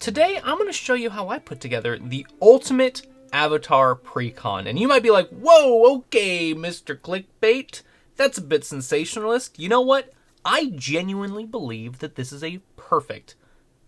Today, I'm going to show you how I put together the ultimate avatar precon. And you might be like, whoa, okay, Mr. Clickbait, that's a bit sensationalist. You know what? I genuinely believe that this is a perfect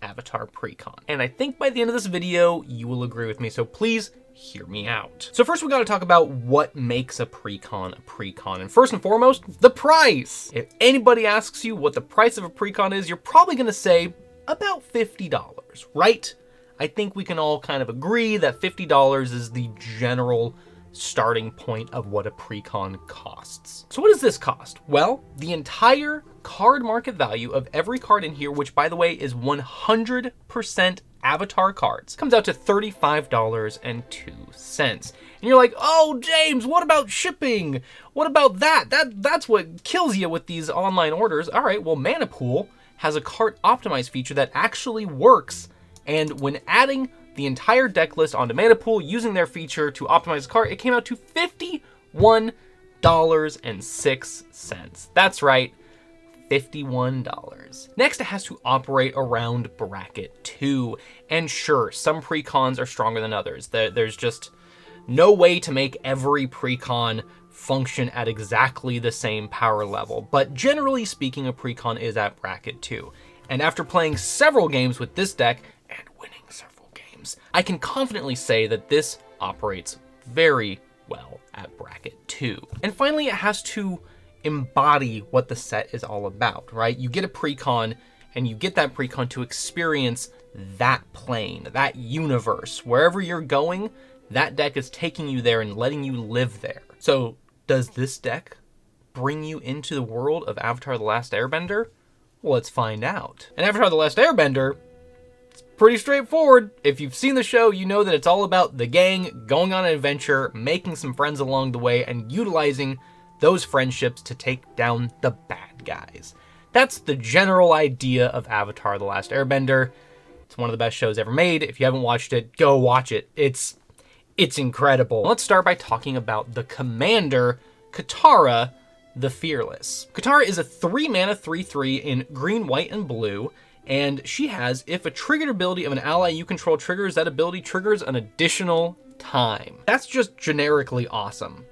avatar precon. And I think by the end of this video, you will agree with me, so please hear me out. So first we got to talk about what makes a precon a precon. And first and foremost, the price. If anybody asks you what the price of a precon is, you're probably going to say about $50, right? I think we can all kind of agree that $50 is the general starting point of what a precon costs. So what does this cost? Well, the entire card market value of every card in here, which by the way is 100% avatar cards, comes out to $35.02. And you're like, oh, James, what about shipping? What about that? That's what kills you with these online orders. All right, well, Mana Pool has a cart optimized feature that actually works. And when adding the entire deck list onto Mana Pool using their feature to optimize the cart, it came out to $51.06. That's right, $51. Next, it has to operate around bracket 2. And sure, some precons are stronger than others. There's just no way to make every precon function at exactly the same power level. But generally speaking, a precon is at bracket 2. And after playing several games with this deck and winning several games, I can confidently say that this operates very well at bracket 2. And finally, it has to embody what the set is all about, right? You get a precon and you get that precon to experience that plane, that universe. Wherever you're going, that deck is taking you there and letting you live there. So does this deck bring you into the world of Avatar: The Last Airbender? Well, let's find out. And Avatar: The Last Airbender, it's pretty straightforward. If you've seen the show, you know that it's all about the gang going on an adventure, making some friends along the way, and utilizing those friendships to take down the bad guys. That's the general idea of Avatar: The Last Airbender. It's one of the best shows ever made. If you haven't watched it, go watch it. It's incredible. Let's start by talking about the commander, Katara the Fearless. Katara is a 3-mana 3/3 in green, white, and blue, and she has, if a triggered ability of an ally you control triggers, that ability triggers an additional time. That's just generically awesome.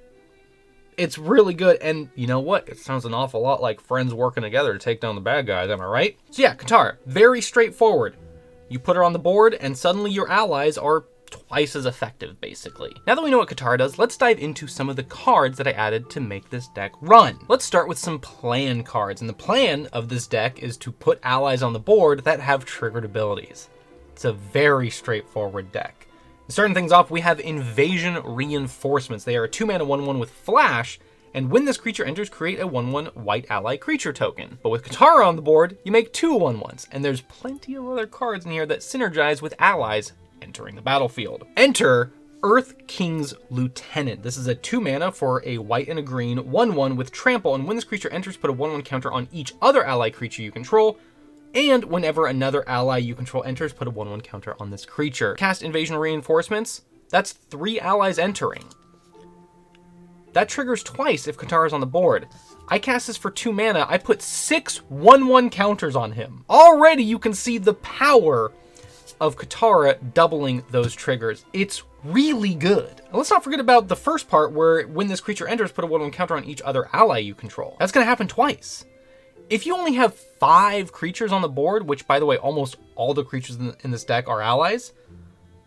It's really good, and you know what? It sounds an awful lot like friends working together to take down the bad guys, am I right? So yeah, Katara, very straightforward. You put her on the board, and suddenly your allies are twice as effective, basically. Now that we know what Katara does, let's dive into some of the cards that I added to make this deck run. Let's start with some plan cards, and the plan of this deck is to put allies on the board that have triggered abilities. It's a very straightforward deck. Starting things off, we have Invasion Reinforcements. They are a 2-mana 1/1 with Flash, and when this creature enters, create a 1/1 white ally creature token. But with Katara on the board, you make 2 1/1s, and there's plenty of other cards in here that synergize with allies entering the battlefield. Enter Earth King's Lieutenant. This is a 2-mana for a white and a green 1/1 with Trample, and when this creature enters, put a 1/1 counter on each other ally creature you control, and whenever another ally you control enters, put a 1/1 counter on this creature. Cast Invasion Reinforcements, that's 3 allies entering. That triggers twice if Katara's on the board. I cast this for 2 mana, I put 6 1/1 counters on him. Already you can see the power of Katara doubling those triggers. It's really good. And let's not forget about the first part where when this creature enters, put a 1/1 counter on each other ally you control. That's gonna happen twice. If you only have 5 creatures on the board, which by the way, almost all the creatures in this deck are allies,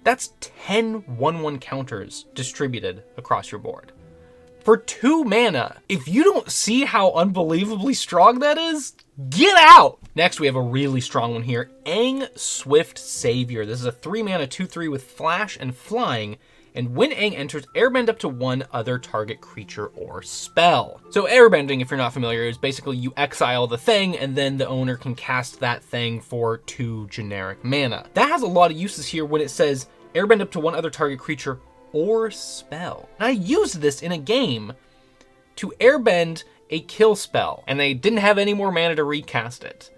that's 10 1/1 counters distributed across your board. For 2 mana, if you don't see how unbelievably strong that is, get out! Next, we have a really strong one here, Aang Swift Savior. This is a 3-mana 2/3 with Flash and Flying, and when Aang enters, airbend up to 1 other target creature or spell. So airbending, if you're not familiar, is basically you exile the thing, and then the owner can cast that thing for 2 generic mana. That has a lot of uses here when it says airbend up to 1 other target creature or spell. And I used this in a game to airbend a kill spell, and they didn't have any more mana to recast it.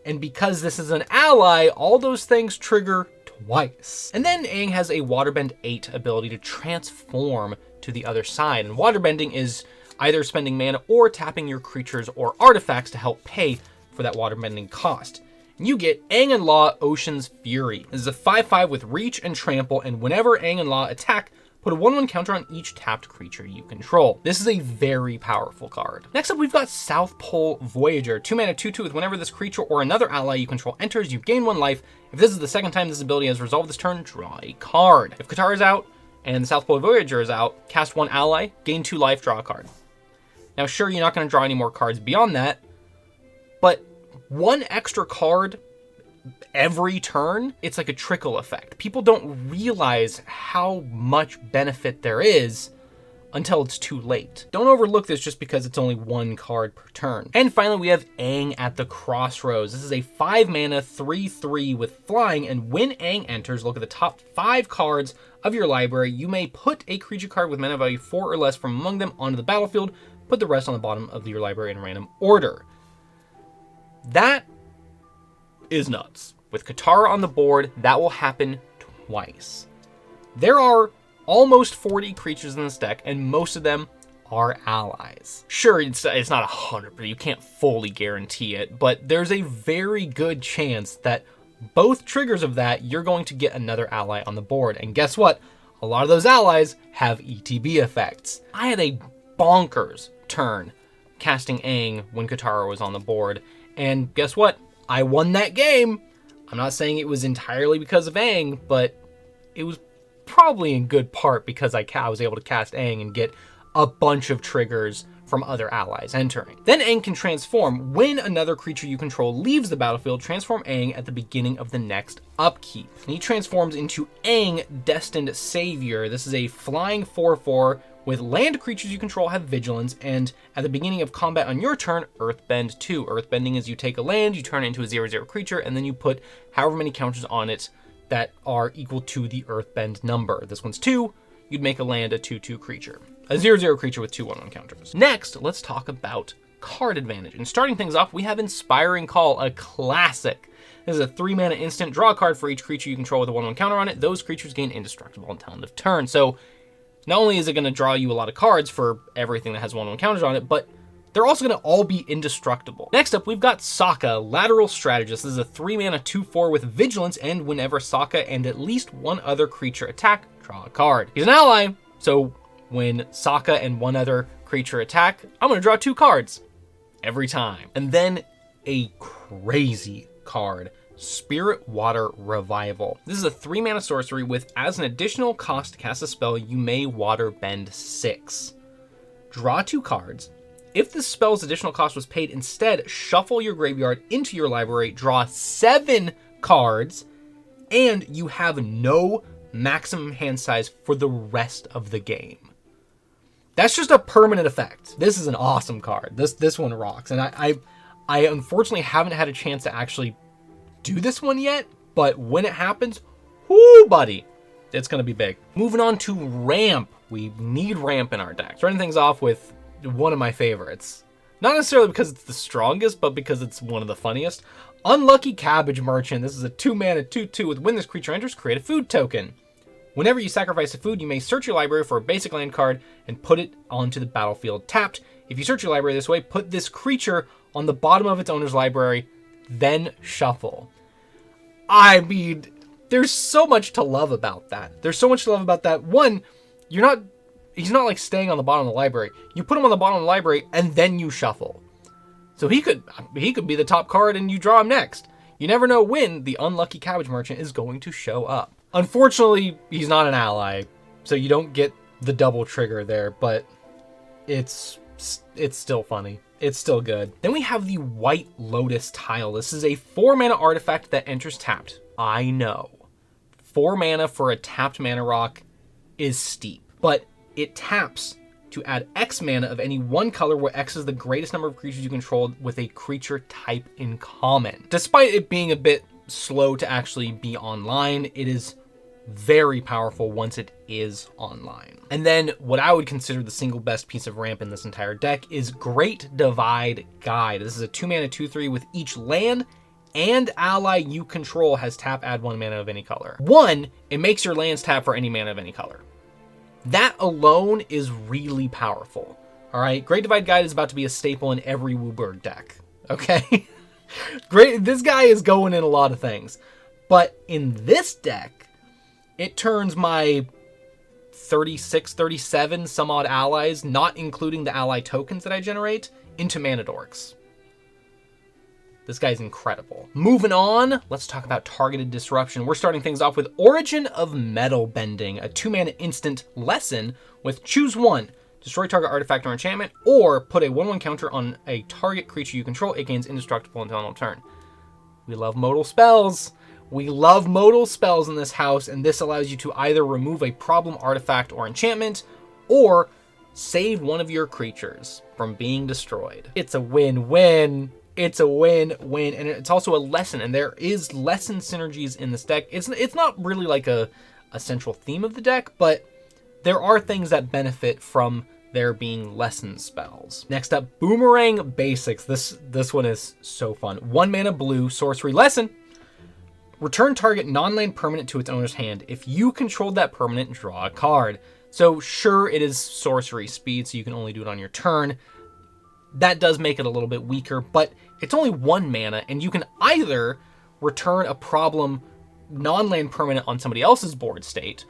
And because this is an ally, all those things trigger twice. And then Aang has a Waterbend 8 ability to transform to the other side. And waterbending is either spending mana or tapping your creatures or artifacts to help pay for that waterbending cost. you get Aang and Law Ocean's Fury. This is a 5/5 with reach and trample, and whenever Aang and Law attack, put a 1/1 counter on each tapped creature you control. This is a very powerful card. Next up, we've got South Pole Voyager. 2 mana, 2/2 with whenever this creature or another ally you control enters, you gain 1 life. If this is the second time this ability has resolved this turn, draw a card. If Katara is out and the South Pole Voyager is out, cast 1 ally, gain 2 life, draw a card. Now sure, you're not going to draw any more cards beyond that, but 1 extra card every turn, it's like a trickle effect. People don't realize how much benefit there is until it's too late. Don't overlook this just because it's only 1 card per turn. And finally, we have Aang at the Crossroads. This is a 5 mana 3/3 with flying, and when Aang enters, look at the top 5 cards of your library. You may put a creature card with mana value 4 or less from among them onto the battlefield. Put the rest on the bottom of your library in random order. That is nuts. With Katara on the board, that will happen twice. There are almost 40 creatures in this deck, and most of them are allies. Sure, it's not 100%, you can't fully guarantee it, but there's a very good chance that both triggers of that, you're going to get another ally on the board. And guess what? A lot of those allies have ETB effects. I had a bonkers turn casting Aang when Katara was on the board, and guess what? I won that game. I'm not saying it was entirely because of Aang, but it was probably in good part because I was able to cast Aang and get a bunch of triggers from other allies entering. Then Aang can transform. When another creature you control leaves the battlefield, transform Aang at the beginning of the next upkeep. And he transforms into Aang, Destined Savior. This is a flying 4/4 with land creatures you control have vigilance, and at the beginning of combat on your turn, Earthbend 2. Earthbending is you take a land, you turn it into a 0/0 creature, and then you put however many counters on it that are equal to the Earthbend number. This one's 2, you'd make a land a 2/2 creature. A 0/0 creature with 2 1/1 counters. Next, let's talk about card advantage. And starting things off, we have Inspiring Call, a classic. This is a 3 mana instant, draw a card for each creature you control with a 1/1 counter on it. Those creatures gain indestructible until end of turn. So not only is it going to draw you a lot of cards for everything that has 1/1 counters on it, but they're also going to all be indestructible. Next up, we've got Sokka, Lateral Strategist. This is a 3 mana 2/4 with Vigilance, and whenever Sokka and at least one other creature attack, draw a card. He's an ally, so when Sokka and one other creature attack, I'm going to draw 2 cards every time. And then a crazy card, Spirit Water Revival. This is a 3 mana sorcery with, as an additional cost to cast a spell, you may water bend 6. Draw 2 cards. If the spell's additional cost was paid, instead shuffle your graveyard into your library, draw 7 cards, and you have no maximum hand size for the rest of the game. That's just a permanent effect. This is an awesome card. This one rocks. And I unfortunately haven't had a chance to actually do this one yet, but when it happens, whoo, buddy, it's going to be big. Moving on to Ramp. We need Ramp in our deck. Starting things off with one of my favorites. Not necessarily because it's the strongest, but because it's one of the funniest. Unlucky Cabbage Merchant. This is a 2 mana 2/2 with when this creature enters, create a food token. Whenever you sacrifice a food, you may search your library for a basic land card and put it onto the battlefield tapped. If you search your library this way, put this creature on the bottom of its owner's library, then shuffle. I mean, there's so much to love about that. There's so much to love about that. One, he's not like staying on the bottom of the library. You put him on the bottom of the library and then you shuffle. So he could be the top card and you draw him next. You never know when the Unlucky Cabbage Merchant is going to show up. Unfortunately, he's not an ally, so you don't get the double trigger there, but it's still funny. It's still good. Then we have the White Lotus Tile. This is a 4 mana artifact that enters tapped. I know. 4 mana for a tapped mana rock is steep, but it taps to add X mana of any one color where X is the greatest number of creatures you control with a creature type in common. Despite it being a bit slow to actually be online, it is very powerful once it is online. And then what I would consider the single best piece of ramp in this entire deck is Great Divide Guide. This is a 2 mana 2/3 with each land and ally you control has tap, add 1 mana of any color. 1, it makes your lands tap for any mana of any color. That alone is really powerful. All right, Great Divide Guide is about to be a staple in every WooBird deck. Okay. Great. This guy is going in a lot of things. But in this deck, it turns my 36, 37 some odd allies, not including the ally tokens that I generate, into mana dorks. This guy's incredible. Moving on, let's talk about targeted disruption. We're starting things off with Origin of Metal Bending, a 2-mana instant lesson with choose one. Destroy target artifact or enchantment, or put a 1/1 counter on a target creature you control. It gains indestructible until end of turn. We love modal spells. We love modal spells in this house, and this allows you to either remove a problem artifact or enchantment, or save one of your creatures from being destroyed. It's a win-win. It's a win-win, and it's also a lesson, and there is lesson synergies in this deck. It's not really like a central theme of the deck, but there are things that benefit from there being lesson spells. Next up, Boomerang Basics. This one is so fun. 1 mana blue, sorcery lesson. Return target non-land permanent to its owner's hand. If you controlled that permanent, draw a card. So sure, it is sorcery speed, so you can only do it on your turn. That does make it a little bit weaker, but it's only 1 mana, and you can either return a problem non-land permanent on somebody else's board state,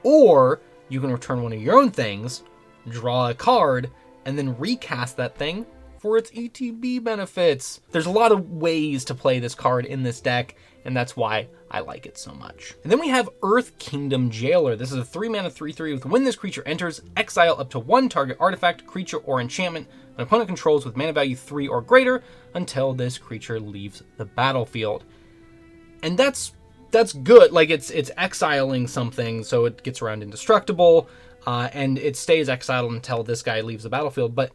or you can return one of your own things, draw a card, and then recast that thing for its ETB benefits. There's a lot of ways to play this card in this deck, and that's why I like it so much. And then we have Earth Kingdom Jailer. This is a 3-mana 3/3 with when this creature enters, exile up to 1 target artifact, creature, or enchantment an opponent controls with mana value 3 or greater until this creature leaves the battlefield. And that's good. Like, it's exiling something, so it gets around indestructible, and it stays exiled until this guy leaves the battlefield. But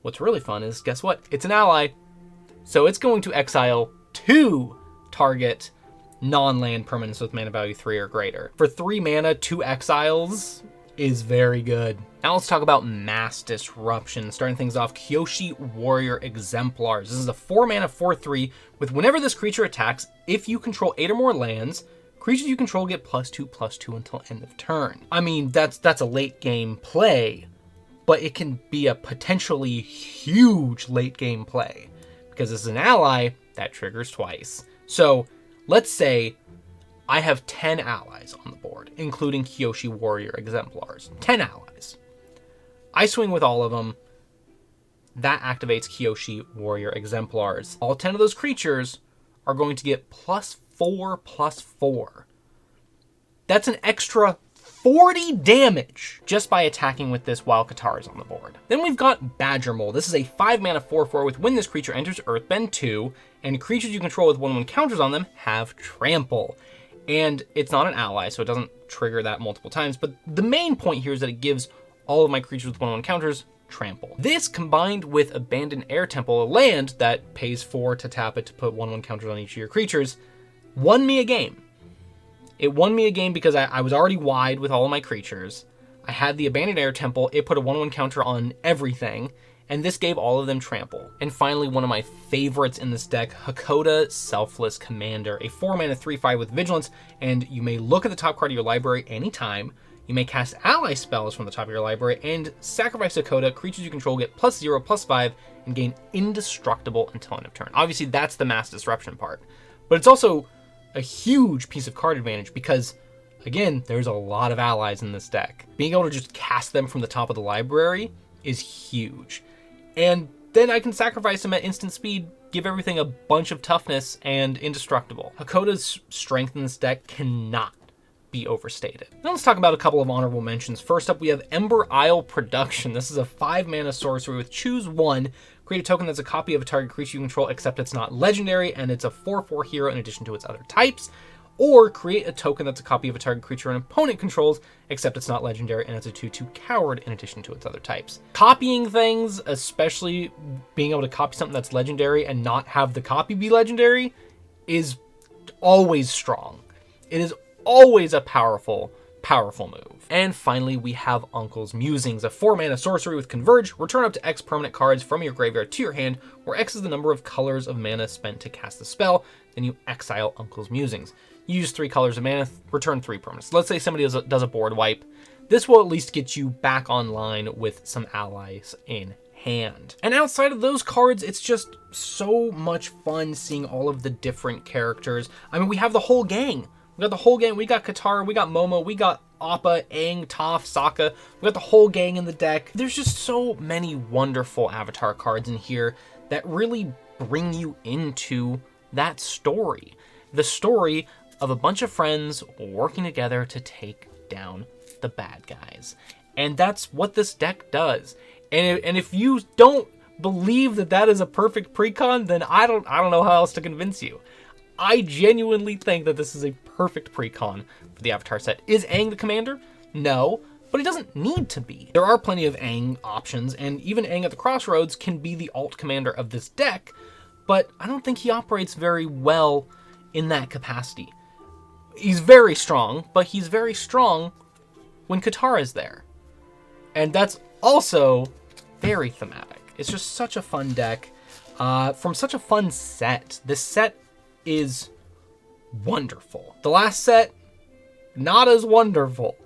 what's really fun is, guess what? It's an ally, so it's going to exile 2 target non-land permanents with mana value 3 or greater. For 3 mana, 2 exiles is very good. Now let's talk about Mass Disruption. Starting things off, Kyoshi Warrior Exemplars. This is a 4-mana 4/3 with whenever this creature attacks, if you control 8 or more lands, creatures you control get +2/+2 until end of turn. I mean, that's a late game play, but it can be a potentially huge late game play because as an ally, that triggers twice. So let's say I have 10 allies on the board, including Kyoshi Warrior Exemplars. 10 allies. I swing with all of them. That activates Kyoshi Warrior Exemplars. All 10 of those creatures are going to get +4/+4. That's an extra 40 damage just by attacking with this while Katara's on the board. Then we've got Badger Mole. This is a 5-mana 4/4 with when this creature enters Earthbend 2, and creatures you control with 1/1 counters on them have trample. And it's not an ally, so it doesn't trigger that multiple times, but the main point here is that it gives all of my creatures with 1/1 counters trample. This combined with Abandoned Air Temple, a land that pays 4 to tap it to put 1/1 counters on each of your creatures, won me a game. It won me a game because I was already wide with all of my creatures. I had the Abandoned Air Temple, it put a 1/1 counter on everything, and this gave all of them trample. And finally, one of my favorites in this deck, Hakoda Selfless Commander, a 4-mana 3/5 with Vigilance, and you may look at the top card of your library anytime. You may cast ally spells from the top of your library and sacrifice Hakoda. Creatures you control get +0/+5 and gain indestructible until end of turn. Obviously, that's the Mass Disruption part, but it's also a huge piece of card advantage because, again, there's a lot of allies in this deck. Being able to just cast them from the top of the library is huge. And then I can sacrifice them at instant speed, give everything a bunch of toughness, and indestructible. Hakoda's strength in this deck cannot be overstated. Now let's talk about a couple of honorable mentions. First up, we have Ember Isle Production. This is a 5-mana sorcery with choose one. Create a token that's a copy of a target creature you control, except it's not legendary, and it's a 4/4 hero in addition to its other types. Or create a token that's a copy of a target creature an opponent controls, except it's not legendary, and it's a 2/2 coward in addition to its other types. Copying things, especially being able to copy something that's legendary and not have the copy be legendary, is always strong. It is always a powerful move. And finally, we have Uncle's Musings, a 4-mana sorcery with Converge. Return up to X permanent cards from your graveyard to your hand, where X is the number of colors of mana spent to cast the spell. Then you exile Uncle's Musings. You use 3 colors of mana, return 3 permanents. Let's say somebody does a board wipe. This will at least get you back online with some allies in hand. And outside of those cards, it's just so much fun seeing all of the different characters. I mean, we have the whole gang. We got the whole gang. We got Katara, we got Momo, we got Appa, Aang, Toph, Sokka. We got the whole gang in the deck. There's just so many wonderful Avatar cards in here that really bring you into that story. The story of a bunch of friends working together to take down the bad guys. And that's what this deck does. And if you don't believe that that is a perfect precon, then I don't know how else to convince you. I genuinely think that this is a perfect precon for the Avatar set. Is Aang the commander? No, but he doesn't need to be. There are plenty of Aang options, and even Aang at the Crossroads can be the alt commander of this deck, but I don't think he operates very well in that capacity. He's very strong, but he's very strong when Katara is there. And that's also very thematic. It's just such a fun deck from such a fun set. This set is wonderful. The last set, not as wonderful.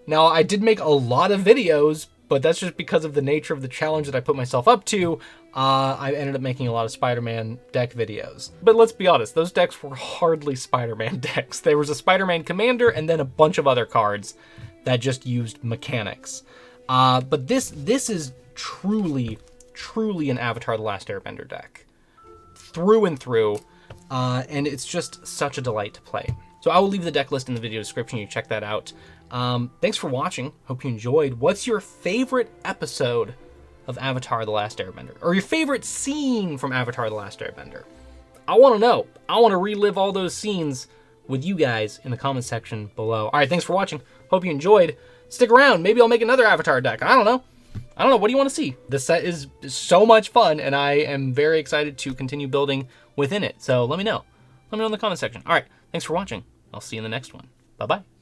Now, I did make a lot of videos, but that's just because of the nature of the challenge that I put myself up to. I ended up making a lot of Spider-Man deck videos. But let's be honest, those decks were hardly Spider-Man decks. There was a Spider-Man commander and then a bunch of other cards that just used mechanics. But this is truly an Avatar The Last Airbender deck. Through and through. And it's just such a delight to play. So I will leave the deck list in the video description. You check that out. Thanks for watching. Hope you enjoyed. What's your favorite episode of Avatar The Last Airbender? Or your favorite scene from Avatar The Last Airbender? I want to know. I want to relive all those scenes with you guys in the comment section below. All right, thanks for watching. Hope you enjoyed. Stick around. Maybe I'll make another Avatar deck. I don't know. What do you want to see? This set is so much fun, and I am very excited to continue building within it. So let me know. Let me know in the comment section. All right, thanks for watching. I'll see you in the next one. Bye-bye.